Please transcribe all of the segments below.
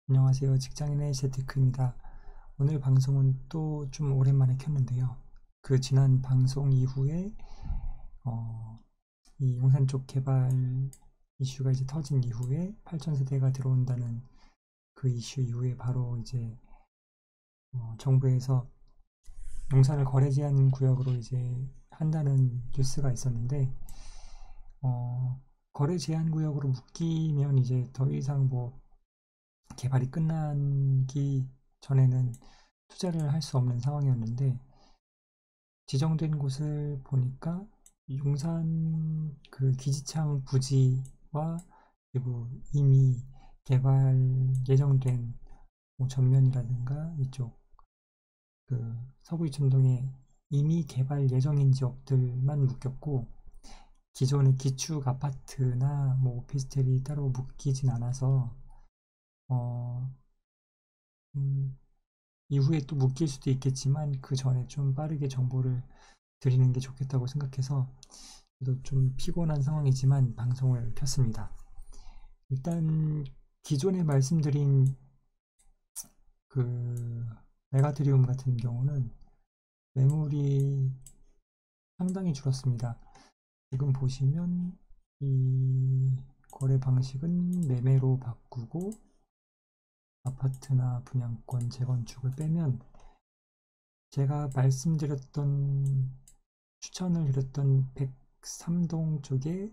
안녕하세요. 직장인의 재테크입니다. 오늘 방송은 또 좀 오랜만에 켰는데요. 그 지난 방송 이후에 어, 이 용산 쪽 개발 이슈가 이제 터진 이후에 8,000세대가 들어온다는 그 이슈 이후에 바로 이제 정부에서 용산을 거래 제한 구역으로 이제 한다는 뉴스가 있었는데 거래 제한 구역으로 묶이면 이제 더 이상 뭐 개발이 끝나기 전에는 투자를 할 수 없는 상황이었는데 지정된 곳을 보니까 용산 그 기지창 부지와 그리고 이미 개발 예정된 뭐 전면이라든가 이쪽 그 서구 이촌동에 이미 개발 예정인 지역들만 묶였고 기존의 기축 아파트나 뭐 오피스텔이 따로 묶이진 않아서 어, 음, 이후에 또 묶일 수도 있겠지만 그 전에 좀 빠르게 정보를 드리는 게 좋겠다고 생각해서 그래도 좀 피곤한 상황이지만 방송을 켰습니다. 일단 기존에 말씀드린 그 메가트리움 같은 경우는 매물이 상당히 줄었습니다. 지금 보시면 이 거래 방식은 매매로 바꾸고 아파트나 분양권 재건축을 빼면 제가 말씀드렸던 추천을 드렸던 103동 쪽에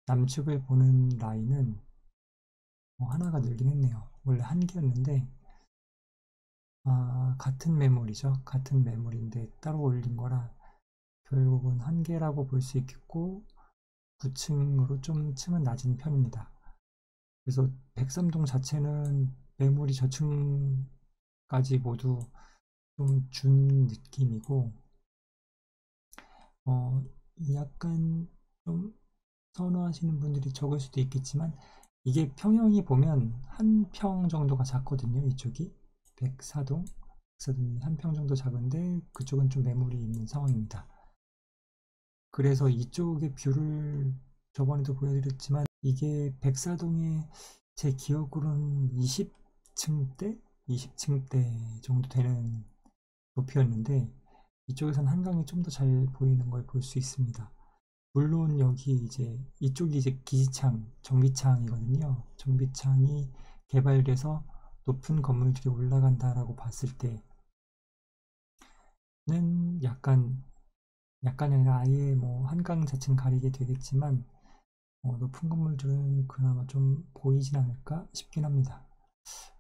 남측을 보는 라인은 하나가 늘긴 했네요. 원래 한 개였는데 같은 매물이죠. 같은 매물인데 따로 올린 거라 결국은 한 개라고 볼 수 있겠고 9층으로 좀 층은 낮은 편입니다. 그래서 103동 자체는 매물이 저층까지 모두 좀 준 느낌이고 어, 약간 좀 선호하시는 분들이 적을 수도 있겠지만 이게 평형이 보면 한 평 정도가 작거든요. 이쪽이 104동, 104동이 한 평 정도 작은데 그쪽은 좀 매물이 있는 상황입니다. 그래서 이쪽의 뷰를 저번에도 보여드렸지만 이게 104동에 제 기억으로는 20층대, 20층대 정도 되는 높이였는데 이쪽에선 한강이 좀 더 잘 보이는 걸 볼 수 있습니다. 물론 여기 이제 이쪽이 이제 기지창, 정비창이거든요. 정비창이 개발돼서 높은 건물들이 올라간다라고 봤을 때는 약간이 아니라 아예 뭐 한강 자체는 가리게 되겠지만 높은 건물들은 그나마 좀 보이진 않을까 싶긴 합니다.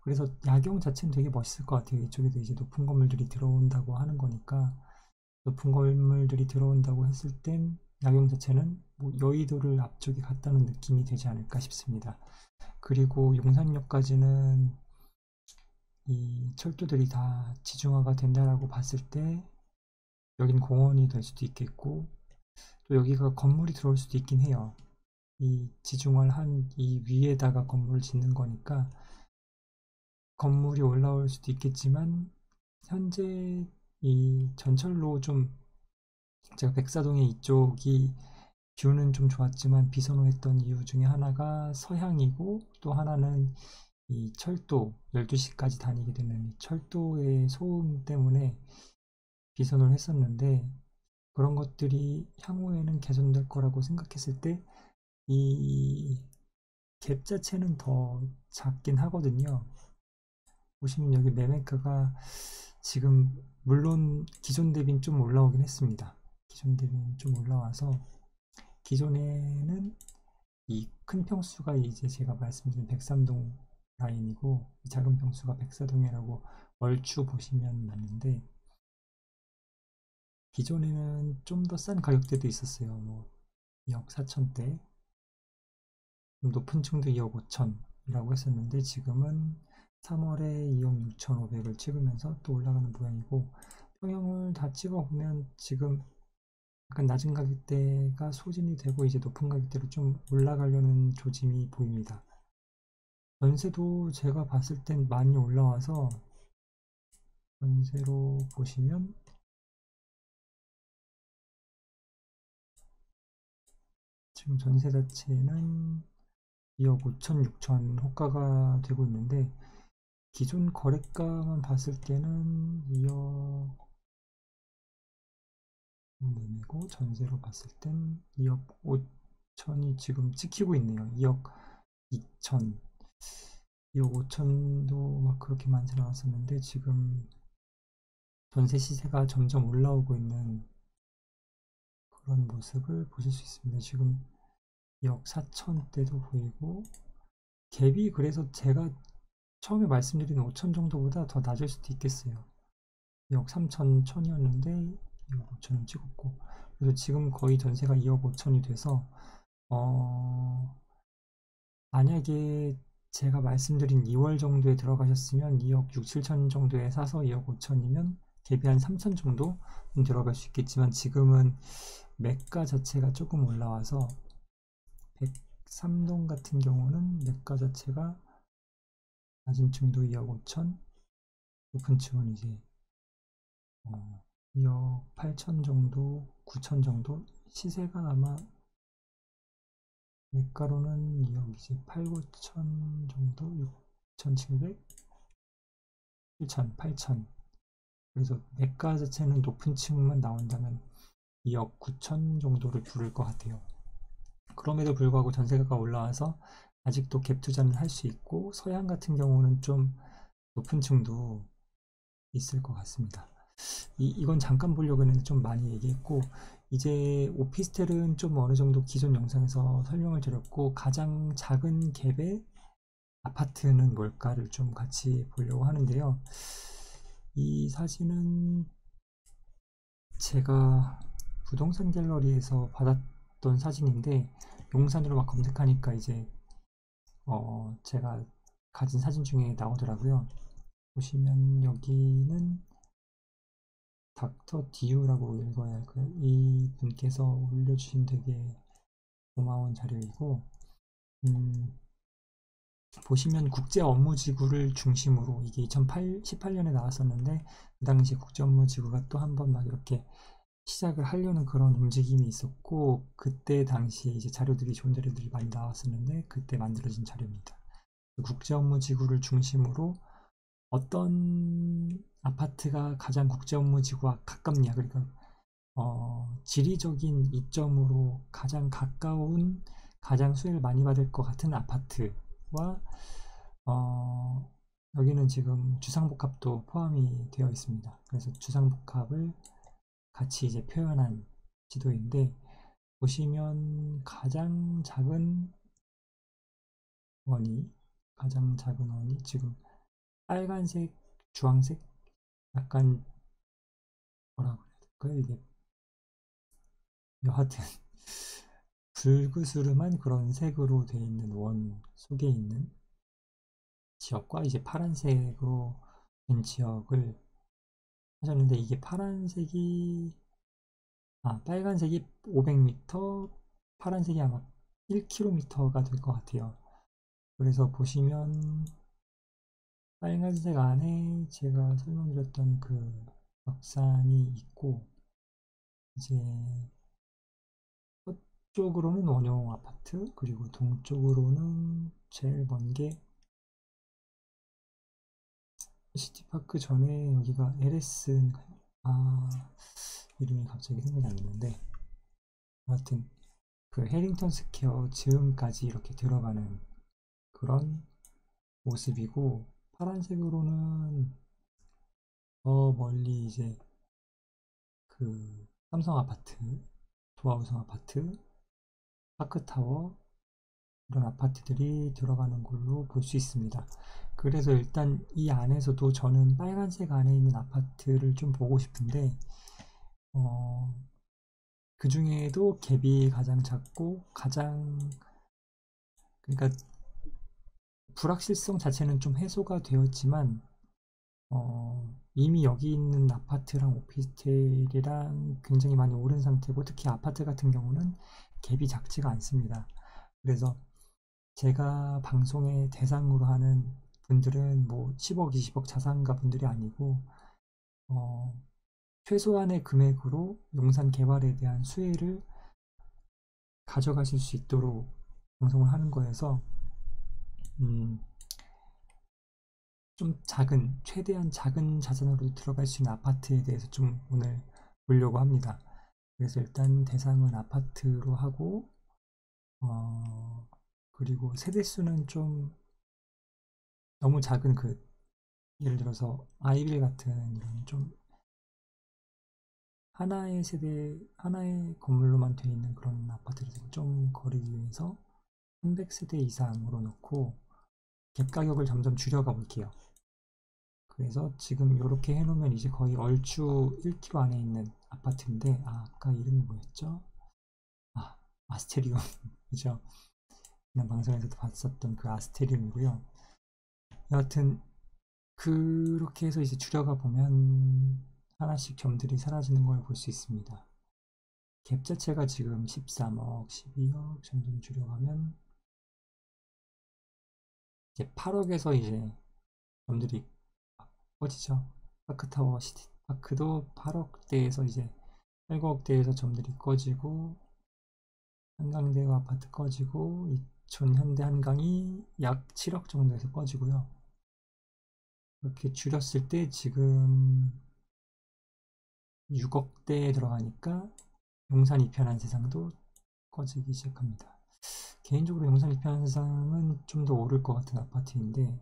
그래서 야경 자체는 되게 멋있을 것 같아요. 이쪽에도 이제 높은 건물들이 들어온다고 하는 거니까 높은 건물들이 들어온다고 했을 땐 야경 자체는 뭐 여의도를 앞쪽에 갔다는 느낌이 되지 않을까 싶습니다. 그리고 용산역까지는 이 철도들이 다 지중화가 된다라고 봤을 때 여긴 공원이 될 수도 있겠고 또 여기가 건물이 들어올 수도 있긴 해요. 이 지중화를 한 이 위에다가 건물을 짓는 거니까 건물이 올라올 수도 있겠지만 현재 이 전철로 좀 제가 백사동의 이쪽이 뷰는 좀 좋았지만 비선호했던 이유 중에 하나가 서향이고 또 하나는 이 철도 12시까지 다니게 되는 철도의 소음 때문에 비선호를 했었는데 그런 것들이 향후에는 개선될 거라고 생각했을 때 이 갭 자체는 더 작긴 하거든요. 보시면 여기 매매가가 지금 물론 기존 대비는 좀 올라오긴 했습니다. 기존 대비는 좀 올라와서 기존에는 이 큰 평수가 이제 제가 말씀드린 103동 라인이고 이 작은 평수가 104동이라고 얼추 보시면 맞는데 기존에는 좀 더 싼 가격대도 있었어요. 뭐 2억 4천대, 좀 높은 층도 2억 5천이라고 했었는데 지금은 3월에 2억 6천5백을 찍으면서 또 올라가는 모양이고 평형을 다 찍어보면 지금 약간 낮은 가격대가 소진이 되고 이제 높은 가격대로 좀 올라가려는 조짐이 보입니다. 전세도 제가 봤을 땐 많이 올라와서 전세로 보시면 지금 전세 자체는 2억 5천, 6천 호가가 되고 있는데 기존 거래가만 봤을 때는 2억 매매고 전세로 봤을 땐 2억 5천이 지금 찍히고 있네요. 2억 2천, 2억 5천도 막 그렇게 많지 않았었는데 지금 전세 시세가 점점 올라오고 있는 그런 모습을 보실 수 있습니다. 지금 2억 4천대도 보이고 갭이 그래서 제가 처음에 말씀드린 5천 정도보다 더 낮을 수도 있겠어요. 2억 3천 천이었는데 2억 5천을 찍었고 그래서 지금 거의 전세가 2억 5천이 돼서 만약에 제가 말씀드린 2월 정도에 들어가셨으면 2억 6, 7천 정도에 사서 2억 5천이면 갭이 한 3천 정도 들어갈 수 있겠지만 지금은 매가 자체가 조금 올라와서 103동 같은 경우는 매가 자체가 낮은 층도 2억 5천, 높은 층은 이제 2억 8천 정도, 9천 정도 시세가 아마 매가로는 2억 이제 8, 9천 정도, 6,700, 7천, 8천 그래서 매가 자체는 높은 층만 나온다면 2억 9천 정도를 부를 것 같아요. 그럼에도 불구하고 전세가가 올라와서 아직도 갭 투자는 할 수 있고 서양 같은 경우는 좀 높은 층도 있을 것 같습니다. 이건 잠깐 보려고 했는데 좀 많이 얘기했고 이제 오피스텔은 좀 어느 정도 기존 영상에서 설명을 드렸고 가장 작은 갭의 아파트는 뭘까를 좀 같이 보려고 하는데요. 이 사진은 제가 부동산 갤러리에서 받았던 사진인데 용산으로 막 검색하니까 이제 제가 가진 사진 중에 나오더라고요. 보시면 여기는 닥터 디유라고 읽어야 할까요? 이 분께서 올려주신 되게 고마운 자료이고 보시면 국제업무지구를 중심으로 이게 2018년에 나왔었는데 그 당시 국제업무지구가 또 한 번 막 이렇게 시작을 하려는 그런 움직임이 있었고 그때 당시에 이제 자료들이 좋은 자료들이 많이 나왔었는데 그때 만들어진 자료입니다. 국제업무지구를 중심으로 어떤 아파트가 가장 국제업무지구와 가깝냐 그러니까 지리적인 이점으로 가장 가까운 가장 수혜를 많이 받을 것 같은 아파트와 여기는 지금 주상복합도 포함이 되어 있습니다. 그래서 주상복합을 같이 이제 표현한 지도인데 보시면 가장 작은 원이 지금 빨간색, 주황색 약간 뭐라고 해야 될까요? 이게 여하튼 불그스름한 그런 색으로 되어 있는 원 속에 있는 지역과 이제 파란색으로 된 지역을 하셨는데 이게 빨간색이 500m, 파란색이 아마 1km가 될 것 같아요. 그래서 보시면 빨간색 안에 제가 설명드렸던 그 벽산이 있고 이제 서쪽으로는 원형 아파트 그리고 동쪽으로는 제일 먼 게 시티파크 전에 여기가 LS인가요? 이름이 갑자기 생각이 안 나는데 하여튼 그 해링턴 스퀘어 즈음까지 이렇게 들어가는 그런 모습이고 파란색으로는 더 멀리 이제 그 삼성 아파트, 도하우성 아파트, 파크타워 이런 아파트들이 들어가는 걸로 볼 수 있습니다. 그래서 일단 이 안에서도 저는 빨간색 안에 있는 아파트를 좀 보고 싶은데 그 중에도 갭이 가장 작고 그러니까 불확실성 자체는 좀 해소가 되었지만 이미 여기 있는 아파트랑 오피스텔이랑 굉장히 많이 오른 상태고 특히 아파트 같은 경우는 갭이 작지가 않습니다. 그래서 제가 방송의 대상으로 하는 분들은 뭐 10억, 20억 자산가 분들이 아니고 최소한의 금액으로 용산 개발에 대한 수혜를 가져가실 수 있도록 방송을 하는 거여서 좀 작은, 최대한 작은 자산으로 들어갈 수 있는 아파트에 대해서 좀 오늘 보려고 합니다. 그래서 일단 대상은 아파트로 하고, 그리고 세대수는 좀 너무 작은 예를 들어서 아이빌 같은 이런 좀 하나의 세대, 하나의 건물로만 되어 있는 그런 아파트를 좀 거르기 위해서 300세대 이상으로 놓고 갭 가격을 점점 줄여가 볼게요. 그래서 지금 이렇게 해놓으면 이제 거의 얼추 1km 안에 있는 아파트인데, 아까 이름이 뭐였죠? 아스테리움이죠. 그냥 방송에서도 봤었던 그 아스테리움이고요. 여하튼 그렇게 해서 이제 줄여가 보면 하나씩 점들이 사라지는 걸 볼 수 있습니다. 갭 자체가 지금 13억, 12억 점점 줄여가면 이제 8억에서 이제 점들이 꺼지죠. 파크타워 시티파크도 8억대에서 이제 8, 9억대에서 점들이 꺼지고, 한강대우 아파트 꺼지고, 이촌 현대 한강이 약 7억 정도에서 꺼지고요. 이렇게 줄였을 때 지금 6억대에 들어가니까 용산 이편한 세상도 꺼지기 시작합니다. 개인적으로 용산 이편한 세상은 좀 더 오를 것 같은 아파트인데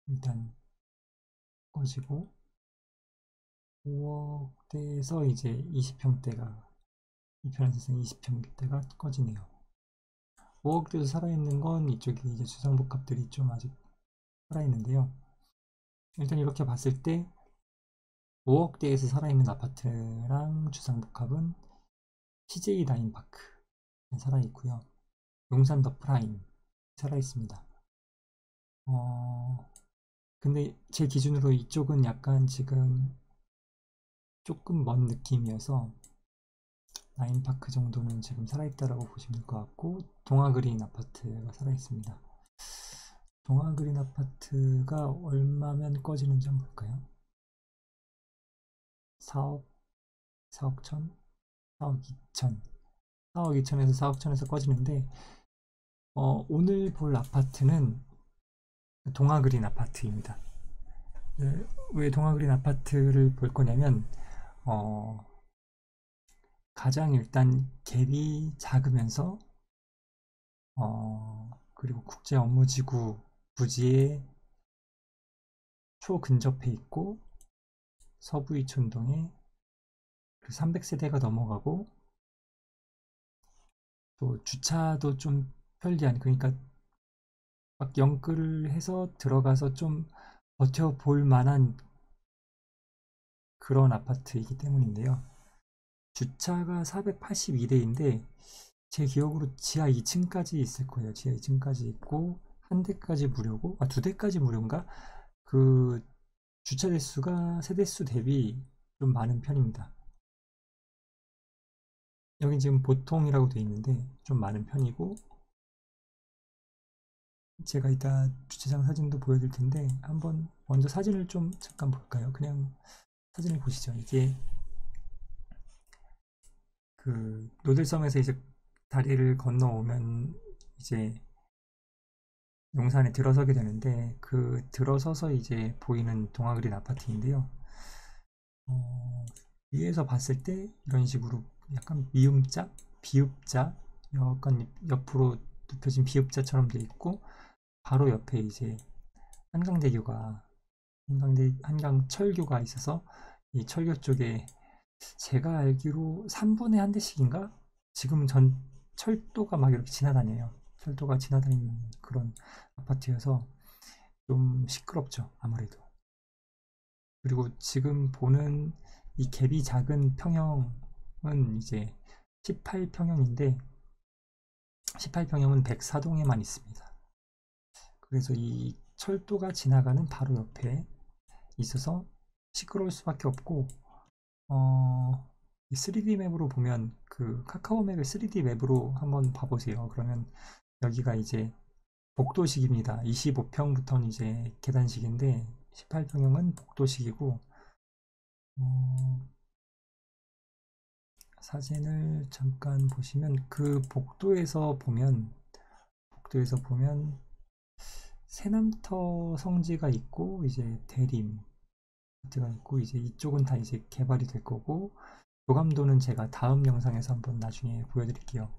일단 꺼지고, 5억대에서 이제 20평대가, 이편한 세상 20평대가 꺼지네요. 5억대도 살아있는 건 이쪽이 이제 주상복합들이 좀 아직 살아있는데요. 일단 이렇게 봤을 때 5억대에서 살아있는 아파트랑 주상복합은 CJ 다인파크 살아있고요. 용산 더 프라임 살아있습니다. 근데 제 기준으로 이쪽은 약간 지금 조금 먼 느낌이어서 라인파크 정도는 지금 살아있다라고 보시면 될 것 같고, 동아그린 아파트가 살아있습니다. 동아그린 아파트가 얼마면 꺼지는지 한번 볼까요? 4억, 4억 천? 4억 2천. 4억 2천에서 4억 천에서 꺼지는데, 오늘 볼 아파트는 동아그린 아파트입니다. 왜 동아그린 아파트를 볼 거냐면, 어, 가장 일단 갭이 작으면서, 그리고 국제 업무지구 부지에 초근접해 있고, 서부 이촌동에 300세대가 넘어가고, 또 주차도 좀 편리한, 그러니까 막 연끌을 해서 들어가서 좀 버텨볼 만한 그런 아파트이기 때문인데요. 주차가 482대인데 제 기억으로 지하 2층까지 있을 거예요. 지하 2층까지 있고 한 대까지 무료고, 두 대까지 무료인가? 그 주차 대수가 세대수 대비 좀 많은 편입니다. 여기 지금 보통이라고 돼 있는데 좀 많은 편이고, 제가 이따 주차장 사진도 보여드릴 텐데 한번 먼저 사진을 좀 잠깐 볼까요? 그냥 사진을 보시죠. 이게 그 노들섬에서 이제 다리를 건너오면 이제 용산에 들어서게 되는데, 그 들어서서 이제 보이는 동아그린 아파트인데요. 위에서 봤을 때 이런 식으로 약간 미음자, 비읍자, 약간 옆으로 눕혀진 비읍자처럼 돼 있고, 바로 옆에 이제 한강대교가, 한강철교가 있어서 이 철교 쪽에 제가 알기로 3분에 한 대씩인가? 지금 전 철도가 막 이렇게 지나다녀요. 철도가 지나다니는 그런 아파트여서 좀 시끄럽죠, 아무래도. 그리고 지금 보는 이 갭이 작은 평형은 이제 18평형인데 18평형은 104동에만 있습니다. 그래서 이 철도가 지나가는 바로 옆에 있어서 시끄러울 수밖에 없고, 이 3D 맵으로 보면, 그 카카오 맵의 3D 맵으로 한번 봐보세요. 그러면 여기가 이제 복도식입니다. 25평부터는 이제 계단식인데 18평형은 복도식이고, 사진을 잠깐 보시면 그 복도에서 보면 새남터 성지가 있고 이제 대림 가 있고 이제 이쪽은 다 이제 개발이 될 거고 교감도는 제가 다음 영상에서 한번 나중에 보여드릴게요.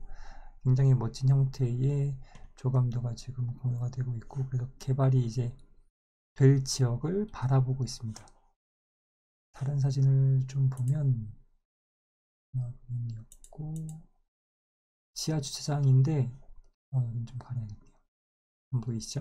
굉장히 멋진 형태의 조감도가 지금 공유가 되고 있고 그래서 개발이 이제 될 지역을 바라보고 있습니다. 다른 사진을 좀 보면 고 지하 주차장인데 여긴 좀 가려야겠네요. 안 보이시죠?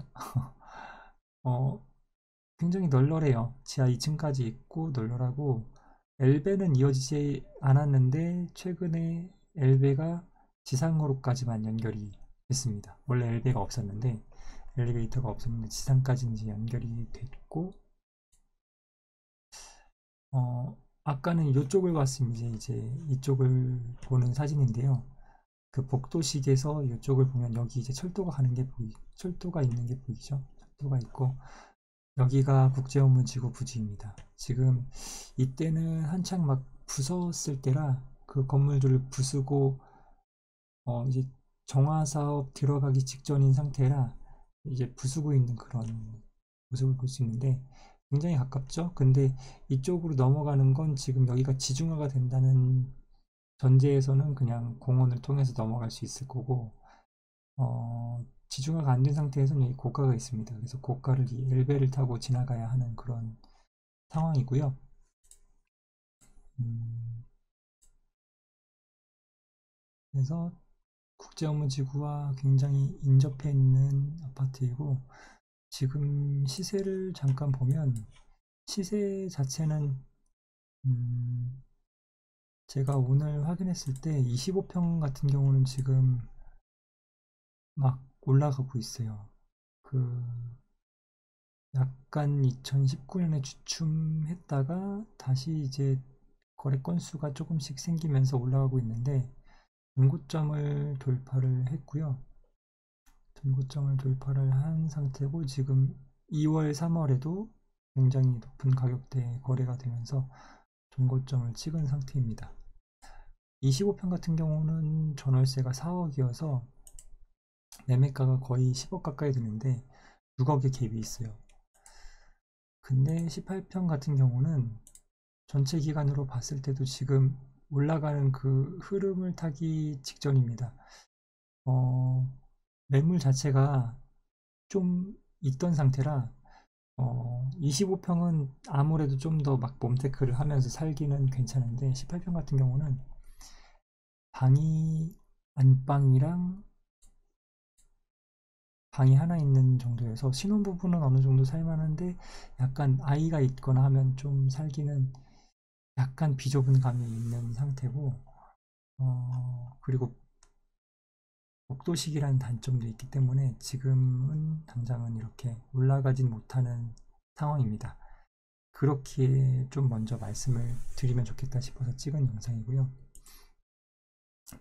굉장히 널널해요. 지하 2층까지 있고 널널하고 엘베는 이어지지 않았는데 최근에 엘베가 지상으로까지만 연결이 됐습니다. 원래 엘베가 없었는데 엘리베이터가 없었는데 지상까지 이제 연결이 됐고 아까는 이쪽을 봤으면 이제 이쪽을 보는 사진인데요. 그 복도식에서 이쪽을 보면 여기 이제 철도가 가는 게 철도가 있는 게 보이죠? 철도가 있고 여기가 국제업무지구 부지입니다. 지금 이때는 한창 막 부쉈을 때라 그 건물들을 부수고 이제 정화 사업 들어가기 직전인 상태라 이제 부수고 있는 그런 모습을 볼 수 있는데 굉장히 가깝죠. 근데 이쪽으로 넘어가는 건 지금 여기가 지중화가 된다는 전제에서는 그냥 공원을 통해서 넘어갈 수 있을 거고 지중화가 안 된 상태에서는 여기 고가가 있습니다. 그래서 고가를 이 엘베를 타고 지나가야 하는 그런 상황이고요. 그래서 국제업무지구와 굉장히 인접해 있는 아파트이고 지금 시세를 잠깐 보면 시세 자체는 제가 오늘 확인했을 때 25평 같은 경우는 지금 막 올라가고 있어요. 그 약간 2019년에 주춤했다가 다시 이제 거래 건수가 조금씩 생기면서 올라가고 있는데 전고점을 돌파를 했고요. 전고점을 돌파를 한 상태고 지금 2월, 3월에도 굉장히 높은 가격대에 거래가 되면서 전고점을 찍은 상태입니다. 25평 같은 경우는 전월세가 4억이어서 매매가가 거의 10억 가까이 되는데 6억의 갭이 있어요. 근데 18평 같은 경우는 전체 기간으로 봤을 때도 지금 올라가는 그 흐름을 타기 직전입니다. 매물 자체가 좀 있던 상태라 25평은 아무래도 좀 더 막 몸테크를 하면서 살기는 괜찮은데 18평 같은 경우는 방이 안방이랑 방이 하나 있는 정도여서 신혼부부는 어느 정도 살만한데 약간 아이가 있거나 하면 좀 살기는 약간 비좁은 감이 있는 상태고 그리고 복도식이라는 단점도 있기 때문에 지금은 당장은 이렇게 올라가진 못하는 상황입니다. 그렇게 좀 먼저 말씀을 드리면 좋겠다 싶어서 찍은 영상이고요.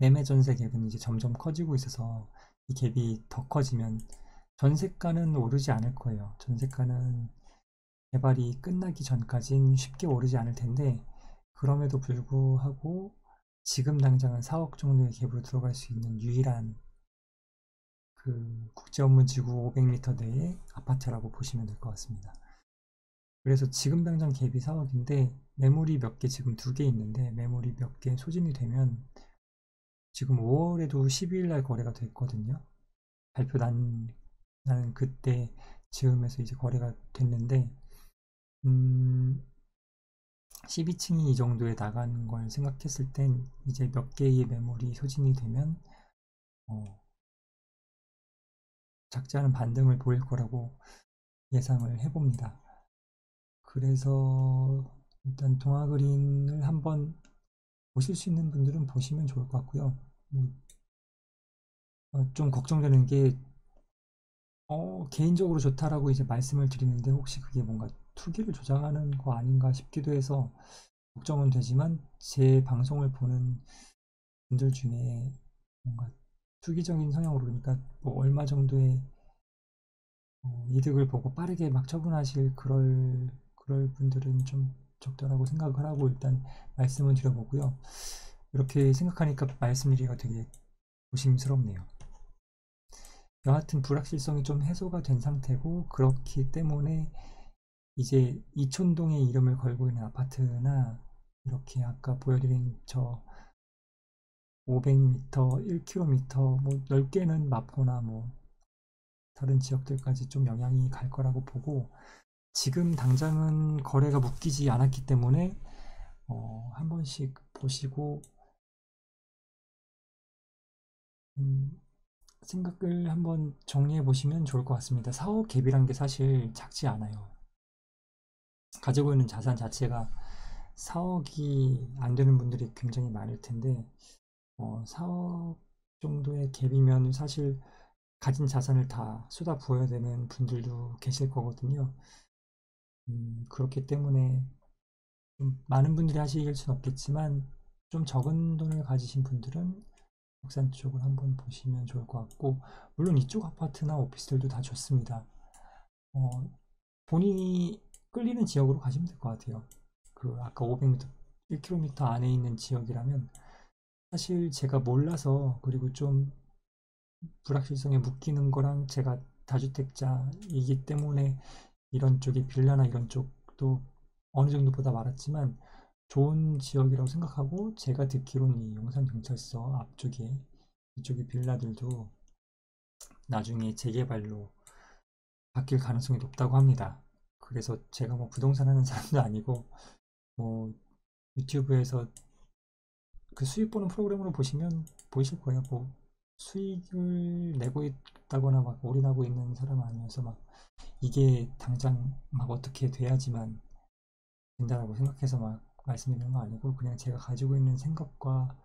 매매 전세 갭은 이제 점점 커지고 있어서 이 갭이 더 커지면 전세가는 오르지 않을 거예요. 전세가는 개발이 끝나기 전까진 쉽게 오르지 않을 텐데 그럼에도 불구하고 지금 당장은 4억 정도의 갭으로 들어갈 수 있는 유일한 그 국제업무지구 500m 내의 아파트라고 보시면 될 것 같습니다. 그래서 지금 당장 갭이 4억인데 매물이 몇 개 지금 2개 있는데 매물이 몇 개 소진이 되면 지금 5월에도 12일 날 거래가 됐거든요. 발표 나는 그때 즈음에서 이제 거래가 됐는데 12층이 이 정도에 나가는 걸 생각했을 땐 이제 몇 개의 매물이 소진이 되면 작지 않은 반등을 보일 거라고 예상을 해봅니다. 그래서 일단 동아그린을 한번 보실 수 있는 분들은 보시면 좋을 것 같고요. 좀 걱정되는 게 개인적으로 좋다라고 이제 말씀을 드리는데 혹시 그게 뭔가 투기를 조장하는 거 아닌가 싶기도 해서 걱정은 되지만 제 방송을 보는 분들 중에 뭔가 투기적인 성향으로 그러니까 뭐 얼마 정도의 이득을 보고 빠르게 막 처분하실 그럴 분들은 좀 적절하고 생각을 하고 일단 말씀을 드려보고요. 이렇게 생각하니까 말씀드리기가 되게 조심스럽네요. 여하튼 불확실성이 좀 해소가 된 상태고, 그렇기 때문에 이제 이촌동에 이름을 걸고 있는 아파트나 이렇게 아까 보여드린 저 500m, 1km 뭐 넓게는 마포나 뭐 다른 지역들까지 좀 영향이 갈 거라고 보고, 지금 당장은 거래가 묶이지 않았기 때문에 한 번씩 보시고 음, 생각을 한번 정리해 보시면 좋을 것 같습니다. 사업 갭이란 게 사실 작지 않아요. 가지고 있는 자산 자체가 4억이 안 되는 분들이 굉장히 많을 텐데, 4억 정도의 갭이면 사실 가진 자산을 다 쏟아 부어야 되는 분들도 계실 거거든요. 그렇기 때문에 좀 많은 분들이 하실 수는 없겠지만, 좀 적은 돈을 가지신 분들은 국산 쪽을 한번 보시면 좋을 것 같고, 물론 이쪽 아파트나 오피스텔도 다 좋습니다. 어, 본인이 끌리는 지역으로 가시면 될 것 같아요. 그 아까 500m, 1km 안에 있는 지역이라면 사실 제가 몰라서, 그리고 좀 불확실성에 묶이는 거랑 제가 다주택자이기 때문에 이런 쪽이 빌라나 이런 쪽도 어느 정도보다 말았지만 좋은 지역이라고 생각하고, 제가 듣기로는 이 용산경찰서 앞쪽에 이쪽의 빌라들도 나중에 재개발로 바뀔 가능성이 높다고 합니다. 그래서 제가 뭐 부동산 하는 사람도 아니고, 뭐 유튜브에서 그 수익 보는 프로그램으로 보시면 보이실 거예요. 뭐 수익을 내고 있다거나 막 올인하고 있는 사람은 아니어서 막 이게 당장 막 어떻게 돼야지만 된다라고 생각해서 막 말씀드리는 거 아니고, 그냥 제가 가지고 있는 생각과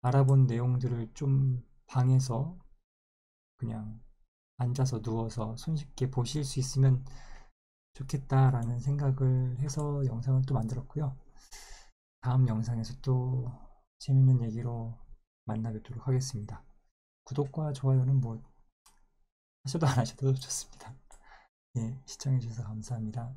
알아본 내용들을 좀 방에서 그냥 앉아서 누워서 손쉽게 보실 수 있으면 좋겠다라는 생각을 해서 영상을 또 만들었고요. 다음 영상에서 또 재밌는 얘기로 만나 뵙도록 하겠습니다. 구독과 좋아요는 뭐 하셔도 안 하셔도 좋습니다. 예, 시청해주셔서 감사합니다.